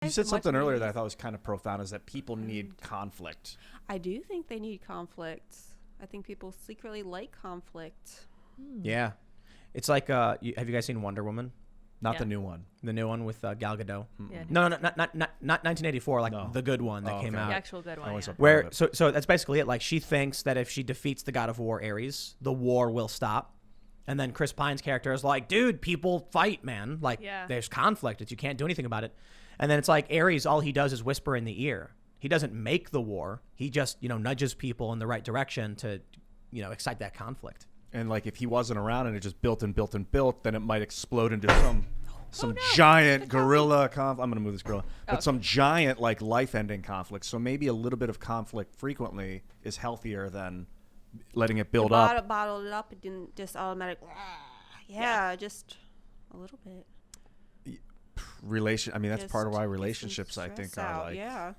You said something earlier that I thought was kind of profound, is that people need conflict. I do think they need conflict. I think people secretly like conflict. Yeah. It's like, have you guys seen Wonder Woman? Not the new one. The new one with Gal Gadot? Yeah, No, not 1984, like the good one that came out. The actual good one, yeah. Where, so that's basically it. Like, she thinks that if she defeats the god of war, Ares, the war will stop. And then Chris Pine's character is like, dude, people fight, man. Like, there's conflict. You can't do anything about it. And then it's like Ares, all he does is whisper in the ear. He doesn't make the war. He just, nudges people in the right direction to, excite that conflict. And like, if he wasn't around and it just built and built and built, then it might explode into some giant gorilla conflict. I'm going to move this gorilla. But some giant, like, life-ending conflict. So maybe a little bit of conflict frequently is healthier than letting it build up. Bottled it up. It didn't just automatically. Just a little bit. I mean, that's part of why relationships, I think, are like,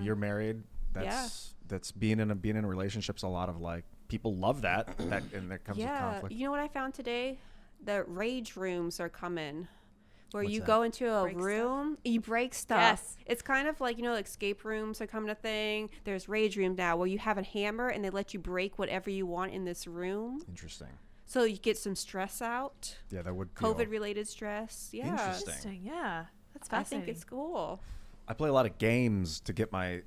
you're married. That's being in a relationship's a lot of, like, people love that and there comes with conflict. You know what I found today? The rage rooms are coming. Where What's you that? go into a room, you break stuff. Yes. It's kind of like, escape rooms are coming a thing. There's rage room now where you have a hammer and they let you break whatever you want in this room. Interesting. So you get some stress out. Yeah, that would COVID-related stress. Yeah. Interesting. Yeah. That's I fascinating. think it's cool. I play a lot of games to get my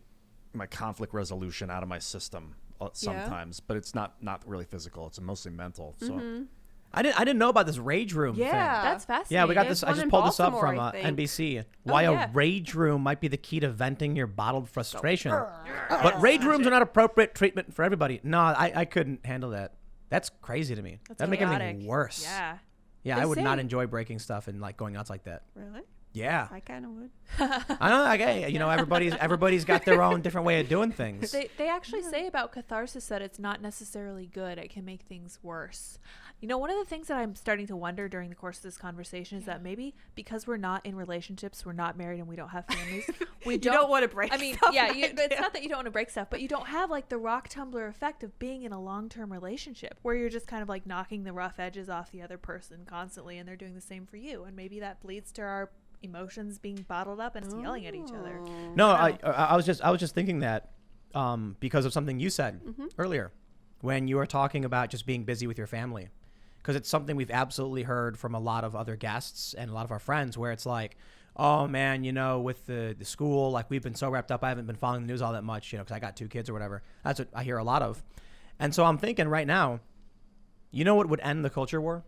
conflict resolution out of my system sometimes, but it's not really physical. It's mostly mental. So I didn't know about this rage room thing. That's fascinating. Yeah, we got this. There's I one just in pulled this up Baltimore, from I think. NBC. Why yeah. a rage room might be the key to venting your bottled frustration. But rage rooms are not appropriate treatment for everybody. No, I couldn't handle that. That's crazy to me. That'd make everything worse. Yeah. Yeah, They I would not say- enjoy breaking stuff and like going nuts like that. Really? Yeah. I kind of would. I know. Like, everybody's got their own different way of doing things. They actually say about catharsis that it's not necessarily good. It can make things worse. One of the things that I'm starting to wonder during the course of this conversation is that maybe because we're not in relationships, we're not married, and we don't have families, You don't want to break I mean, stuff, yeah, right? it's not that you don't want to break stuff, but you don't have like the rock tumbler effect of being in a long-term relationship where you're just kind of like knocking the rough edges off the other person constantly, and they're doing the same for you. And maybe that bleeds to our emotions being bottled up and us yelling at each other. No, I was just thinking that because of something you said earlier when you were talking about just being busy with your family, because it's something we've absolutely heard from a lot of other guests and a lot of our friends where it's like, oh man, with the school, like we've been so wrapped up, I haven't been following the news all that much, because I got 2 kids or whatever. That's what I hear a lot of. And so I'm thinking right now, what would end the culture war?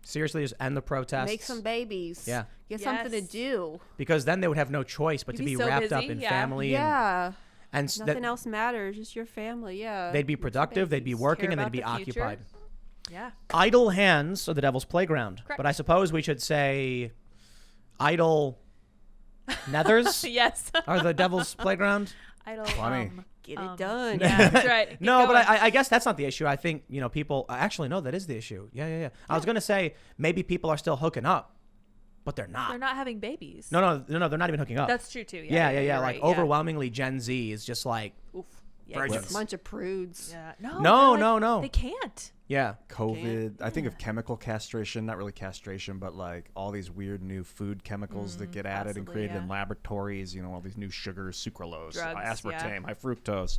Seriously, just end the protests. Make some babies. Yeah. Get something to do. Because then they would have no choice but You'd to be be so wrapped up busy, in yeah. family. Yeah. And Nothing else matters. Just your family. Yeah. they'd be productive, they'd be working, and they'd about be the future. occupied. Yeah. Idle hands are the devil's playground. Correct. But I suppose we should say idle nethers Yes. are the devil's playground. Idle. Funny. Get it done. Yeah, that's right. Keep No, but going. I guess that's not the issue. I think, people actually, no, that is the issue. Yeah. I was going to say maybe people are still hooking up, but they're not. They're not having babies. No, they're not even hooking up. That's true too. Yeah. you're Like right, overwhelmingly Gen Z is just like, Oof. virgins. A bunch of prudes. Yeah. No. They can't. Yeah. COVID. I think of chemical castration, not really castration, but like all these weird new food chemicals that get added and possibly, created in yeah. laboratories. All these new sugars, sucralose, Drugs, aspartame, high fructose,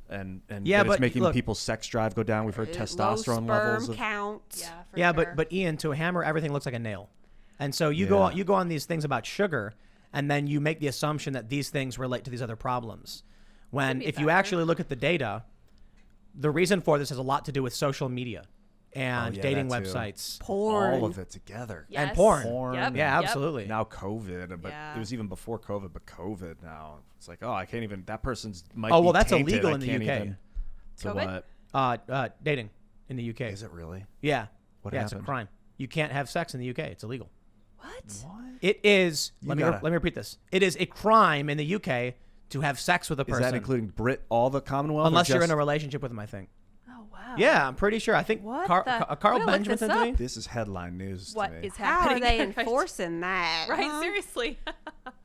and Yeah, that but it's making look- people's sex drive go down. We've heard testosterone Low levels. sperm count. Yeah. For Yeah, sure. but Ian, to a hammer, everything looks like a nail. And so you go on these things about sugar, and then you make the assumption that these things relate to these other problems. When be if you better. actually look at the data, the reason for this has a lot to do with social media and dating that too. websites. Porn. All of it together. Yes. and porn. Yep. Yeah, Yep. absolutely. Now COVID, but Yeah. it was even before COVID, but COVID now. It's like, I can't even, that person's might Oh, be well, that's tainted. illegal I in the can't UK. even- So COVID? what? Dating in the UK. Is it really? Yeah. What yeah, it's a happened? crime. You can't have sex in the UK. It's illegal. What? It is. You Let me gotta- repeat this. It is a crime in the UK to have sex with a Is person. that including all the Commonwealth? or unless you're in just- a relationship with them, I think. Oh wow. Yeah, I'm pretty sure. I think What Carl the- Carl I'm gonna look Benjamin this sent to up. me. This is headline news What to me. is How happening? are they Right. enforcing that? Right. huh? Seriously.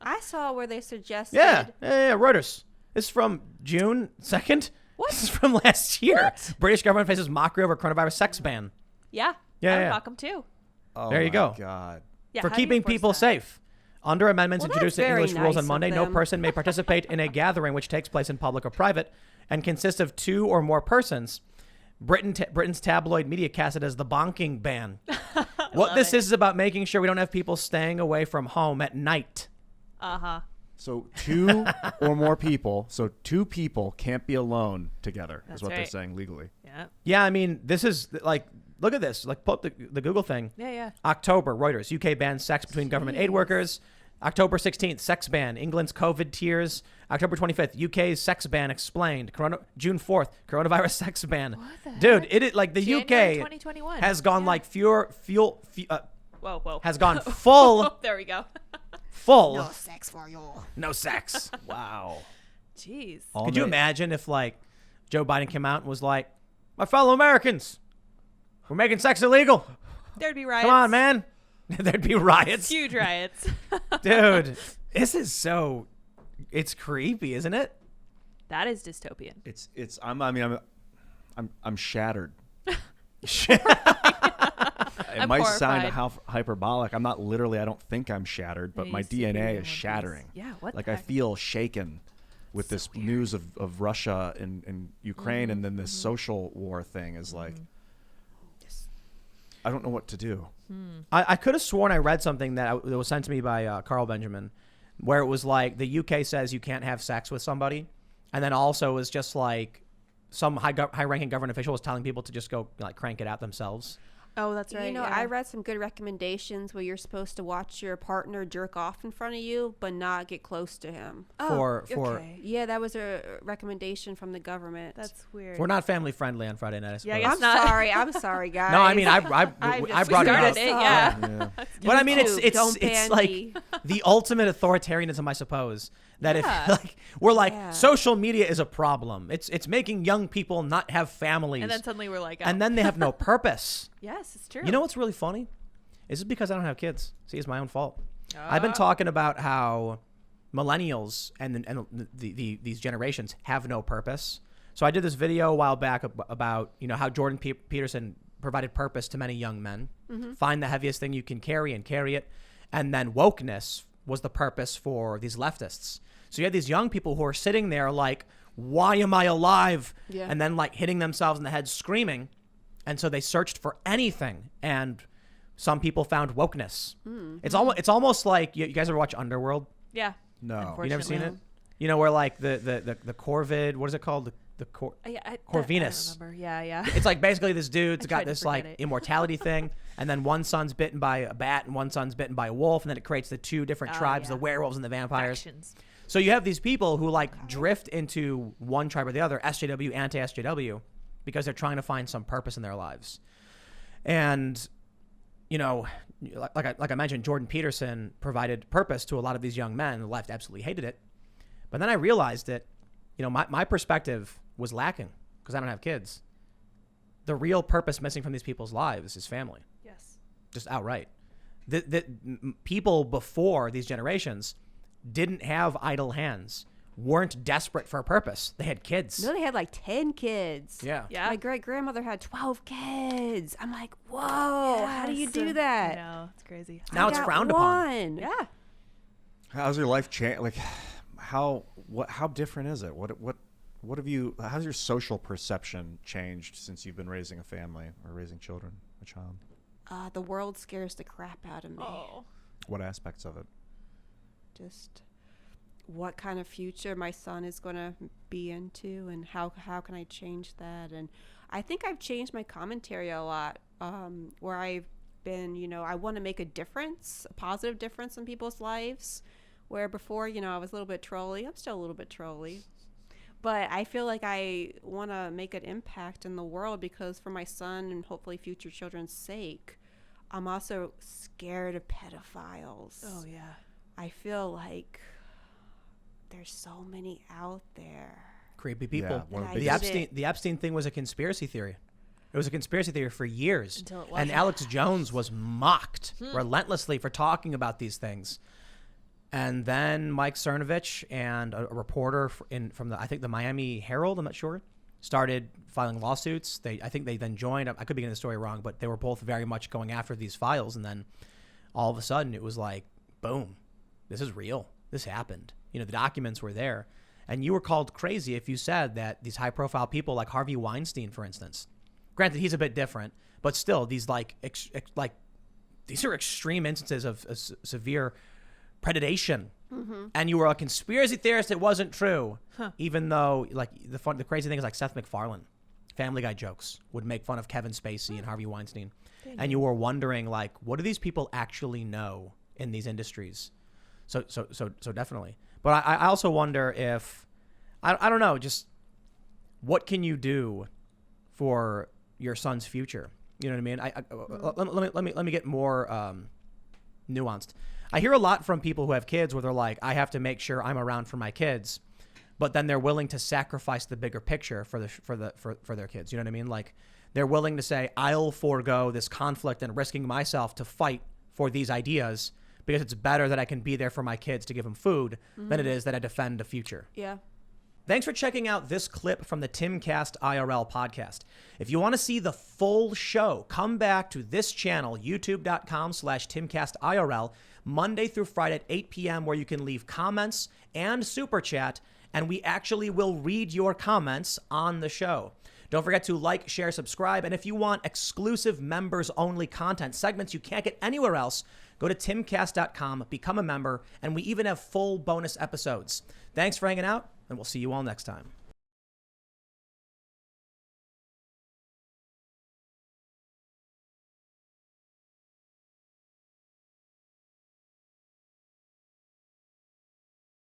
I saw where they suggested. Yeah, Reuters. This is from June 2nd. What? This is from last year. What? British government faces mockery over coronavirus sex ban. Yeah. Yeah, I would yeah. knock them too. Oh There you my go. God. Yeah. for how do you keeping enforce people that? safe. Under amendments Well, introduced that's in English very rules nice on of Monday, no them. person may participate in a gathering which takes place in public or private and consists of 2 or more persons. Britain's tabloid media cast it as the bonking ban. What this is about making sure we don't have people staying away from home at night. So 2 or more people. So 2 people can't be alone together. That's is what they're right. saying legally. Yeah. Yeah, I mean, this is like, look at this. Like, pull up the Google thing. Yeah. October, Reuters, UK bans sex between government aid workers. October 16th, sex ban. England's COVID tiers. October 25th, UK's sex ban explained. June 4th, coronavirus sex ban. What the Dude, heck? it like the January UK 2021. has gone like Whoa. has gone full There we go. full sex for you. no sex. Wow. Jeez. Could you imagine if like Joe Biden came out and was like, my fellow Americans, we're making sex illegal. There'd be riots. Come on, man. There'd be riots. Huge riots. Dude, this is so, it's creepy, isn't it? That is dystopian. I'm shattered. It I'm might sound horrified. hyperbolic. I'm not literally. I don't think I'm shattered, but Yeah, my you see it in DNA one is piece. shattering. Yeah, what Like the I heck? feel shaken with this news of Russia and Ukraine, and then this social war thing is like. I don't know what to do. I could have sworn I read something that was sent to me by Carl Benjamin, where it was like the UK says you can't have sex with somebody, and then also was just like some high-ranking government official was telling people to just go like crank it out themselves. Oh, that's right. You know, yeah. I read some good recommendations where you're supposed to watch your partner jerk off in front of you, but not get close to him. for Okay. Yeah, that was a recommendation from the government. That's weird. we're not family friendly on Friday night. I Yeah, I suppose. guess I'm not. sorry. I'm sorry, guys. No, I mean I just brought it started up. it, yeah. Yeah. But I mean, YouTube, don't it's ban like me. the ultimate authoritarianism, I suppose. That Yeah. if like we're like Yeah. social media is a problem. It's making young people not have families, And then suddenly we're like, oh. and then they have no purpose. yes, it's true. You know what's really funny? Is it because I don't have kids? See, it's my own fault. I've been talking about how millennials and these generations have no purpose. So I did this video a while back about how Jordan Peterson provided purpose to many young men. Find the heaviest thing you can carry and carry it. And then wokeness was the purpose for these leftists. So you had these young people who are sitting there like, why am I alive? Yeah. And then like hitting themselves in the head screaming. And so they searched for anything. And some people found wokeness. It's almost like you guys ever watch Underworld? Yeah. No. You never seen it? Unfortunately. Where like the Corvid, what is it called? The Corvinus. I remember. Yeah. It's like basically this dude's I tried got to this forget like it. immortality thing, and then one son's bitten by a bat and one son's bitten by a wolf, and then it creates the 2 different tribes, yeah. the werewolves and the vampires. Factions. So you have these people who like drift into one tribe or the other, SJW, anti-SJW, because they're trying to find some purpose in their lives. And like I mentioned, Jordan Peterson provided purpose to a lot of these young men. The left absolutely hated it. But then I realized that, my perspective was lacking because I don't have kids. The real purpose missing from these people's lives is family, Yes. just outright. People before these generations didn't have idle hands, weren't desperate for a purpose. They had kids. No, they had like 10 kids. Yeah. Yeah. My great grandmother had 12 kids. I'm like, whoa, how do you Yes. do that? I know. It's crazy. Now I it's got frowned upon. one. Yeah. How's your life changed? Like, how different is it? What have you? How's your social perception changed since you've been raising a family or raising children, a child? The world scares the crap out of me. Oh. What aspects of it? Just what kind of future my son is going to be into, and how can I change that? And I think I've changed my commentary a lot, where I've been, I want to make a difference, a positive difference in people's lives, where before, I was a little bit trolly. I'm still a little bit trolly. But I feel like I want to make an impact in the world because for my son and hopefully future children's sake, I'm also scared of pedophiles. Oh yeah. I feel like there's so many out there. Creepy people. Yeah, one of the the biggest- The Epstein thing was a conspiracy theory. It was a conspiracy theory for years. Until it And wasn't. Alex Jones was mocked relentlessly for talking about these things. And then Mike Cernovich and a reporter from the Miami Herald, I'm not sure, started filing lawsuits. I think they then joined. I could be getting the story wrong, but they were both very much going after these files. And then all of a sudden it was like, boom, this is real. This happened. You know, the documents were there. And you were called crazy if you said that these high profile people like Harvey Weinstein, for instance, granted, he's a bit different, but still these these are extreme instances of severe predation. And you were a conspiracy theorist. It wasn't true. Even though like the crazy thing is like Seth MacFarlane, Family Guy jokes would make fun of Kevin Spacey and Harvey Weinstein. And you were wondering like, what do these people actually know in these industries? So definitely. But I also wonder if, I don't know, just what can you do for your son's future? You know what I mean? Let me get more nuanced. I hear a lot from people who have kids where they're like, I have to make sure I'm around for my kids, but then they're willing to sacrifice the bigger picture for their kids. You know what I mean? Like they're willing to say, I'll forego this conflict and risking myself to fight for these ideas because it's better that I can be there for my kids to give them food than it is that I defend a future. Yeah. Thanks for checking out this clip from the Timcast IRL podcast. If you want to see the full show, come back to this channel, youtube.com/TimcastIRL, Monday through Friday at 8 p.m., where you can leave comments and super chat, and we actually will read your comments on the show. Don't forget to like, share, subscribe, and if you want exclusive members-only content, segments you can't get anywhere else, go to timcast.com, become a member, and we even have full bonus episodes. Thanks for hanging out, and we'll see you all next time.